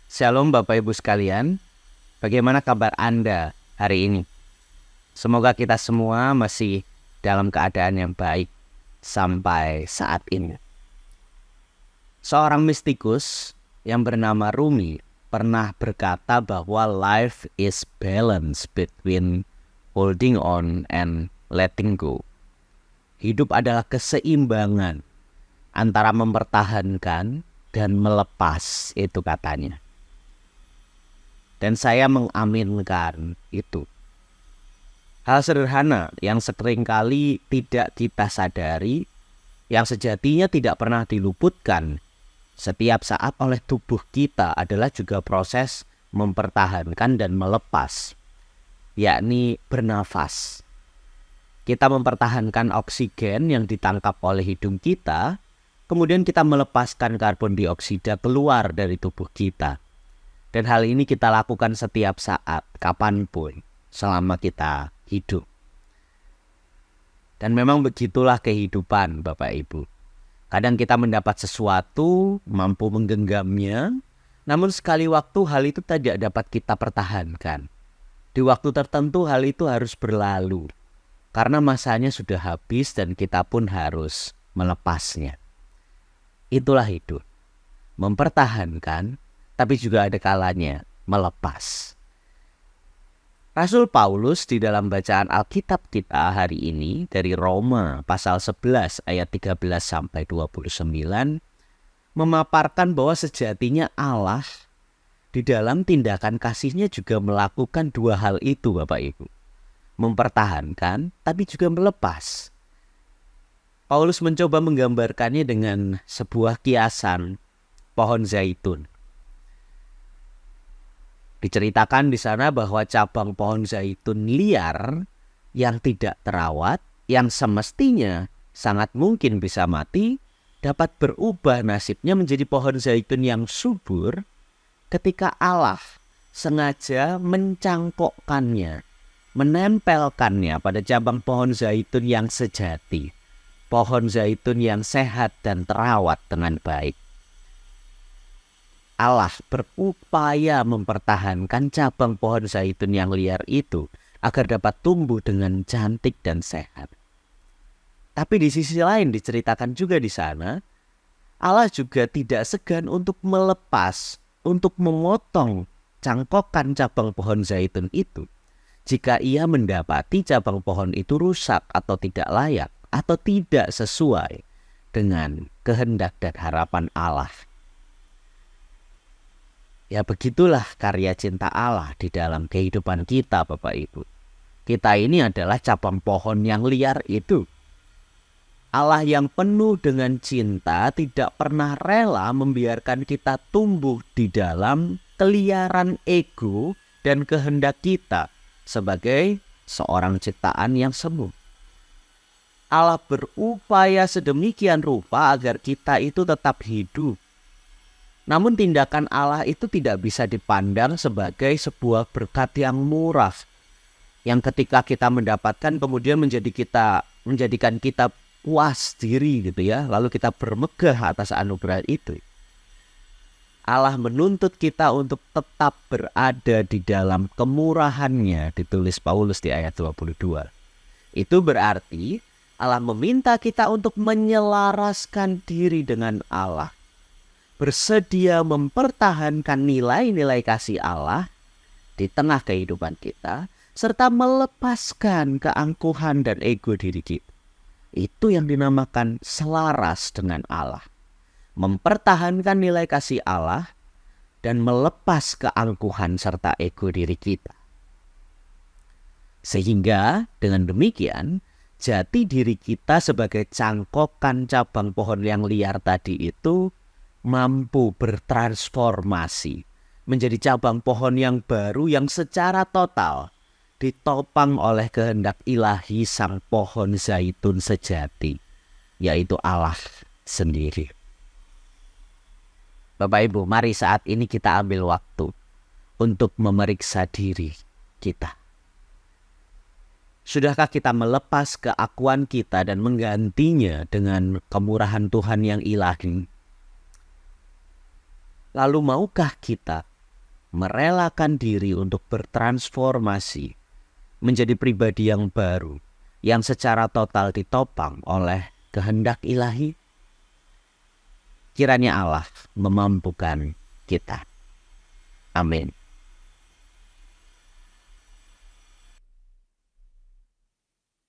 Shalom Bapak Ibu sekalian, bagaimana kabar Anda hari ini? Semoga kita semua masih dalam keadaan yang baik sampai saat ini. Seorang mistikus yang bernama Rumi pernah berkata bahwa life is balance between holding on and letting go. Hidup adalah keseimbangan antara mempertahankan dan melepas, itu katanya. Dan saya mengaminkan itu. Hal sederhana yang seringkali tidak kita sadari, yang sejatinya tidak pernah diluputkan setiap saat oleh tubuh kita adalah juga proses mempertahankan dan melepas, yakni bernafas. Kita mempertahankan oksigen yang ditangkap oleh hidung kita, kemudian kita melepaskan karbon dioksida keluar dari tubuh kita. Dan hal ini kita lakukan setiap saat, kapanpun, selama kita hidup. Dan memang begitulah kehidupan Bapak Ibu. Kadang kita mendapat sesuatu, mampu menggenggamnya, namun sekali waktu hal itu tidak dapat kita pertahankan. Di waktu tertentu hal itu harus berlalu, karena masanya sudah habis dan kita pun harus melepasnya. Itulah hidup, mempertahankan, tapi juga ada kalanya melepas. Rasul Paulus di dalam bacaan Alkitab kita hari ini dari Roma pasal 11 ayat 13 sampai 29 memaparkan bahwa sejatinya Allah di dalam tindakan kasih-Nya juga melakukan dua hal itu Bapak Ibu. Mempertahankan tapi juga melepas. Paulus mencoba menggambarkannya dengan sebuah kiasan pohon zaitun. Diceritakan di sana bahwa cabang pohon zaitun liar yang tidak terawat, yang semestinya sangat mungkin bisa mati, dapat berubah nasibnya menjadi pohon zaitun yang subur ketika Allah sengaja mencangkokkannya, menempelkannya pada cabang pohon zaitun yang sejati, pohon zaitun yang sehat dan terawat dengan baik. Allah berupaya mempertahankan cabang pohon zaitun yang liar itu agar dapat tumbuh dengan cantik dan sehat. Tapi di sisi lain diceritakan juga di sana, Allah juga tidak segan untuk melepas, untuk memotong cangkokan cabang pohon zaitun itu jika ia mendapati cabang pohon itu rusak atau tidak layak atau tidak sesuai dengan kehendak dan harapan Allah. Ya begitulah karya cinta Allah di dalam kehidupan kita Bapak Ibu. Kita ini adalah cabang pohon yang liar itu. Allah yang penuh dengan cinta tidak pernah rela membiarkan kita tumbuh di dalam keliaran ego dan kehendak kita sebagai seorang ciptaan yang semu. Allah berupaya sedemikian rupa agar kita itu tetap hidup. Namun tindakan Allah itu tidak bisa dipandang sebagai sebuah berkat yang murah, yang ketika kita mendapatkan kemudian menjadikan kita puas diri gitu ya, lalu kita bermegah atas anugerah itu. Allah menuntut kita untuk tetap berada di dalam kemurahannya, ditulis Paulus di ayat 22. Itu berarti Allah meminta kita untuk menyelaraskan diri dengan Allah, bersedia mempertahankan nilai-nilai kasih Allah di tengah kehidupan kita, serta melepaskan keangkuhan dan ego diri kita. Itu yang dinamakan selaras dengan Allah. Mempertahankan nilai kasih Allah dan melepas keangkuhan serta ego diri kita. Sehingga dengan demikian, jati diri kita sebagai cangkokan cabang pohon yang liar tadi itu mampu bertransformasi menjadi cabang pohon yang baru yang secara total ditopang oleh kehendak ilahi sang pohon zaitun sejati, yaitu Allah sendiri. Bapak Ibu, mari saat ini kita ambil waktu untuk memeriksa diri. kita. Sudahkah kita melepas keakuan kita dan menggantinya dengan kemurahan Tuhan yang ilahi? Lalu maukah kita merelakan diri untuk bertransformasi menjadi pribadi yang baru, yang secara total ditopang oleh kehendak ilahi? Kiranya Allah memampukan kita. Amin.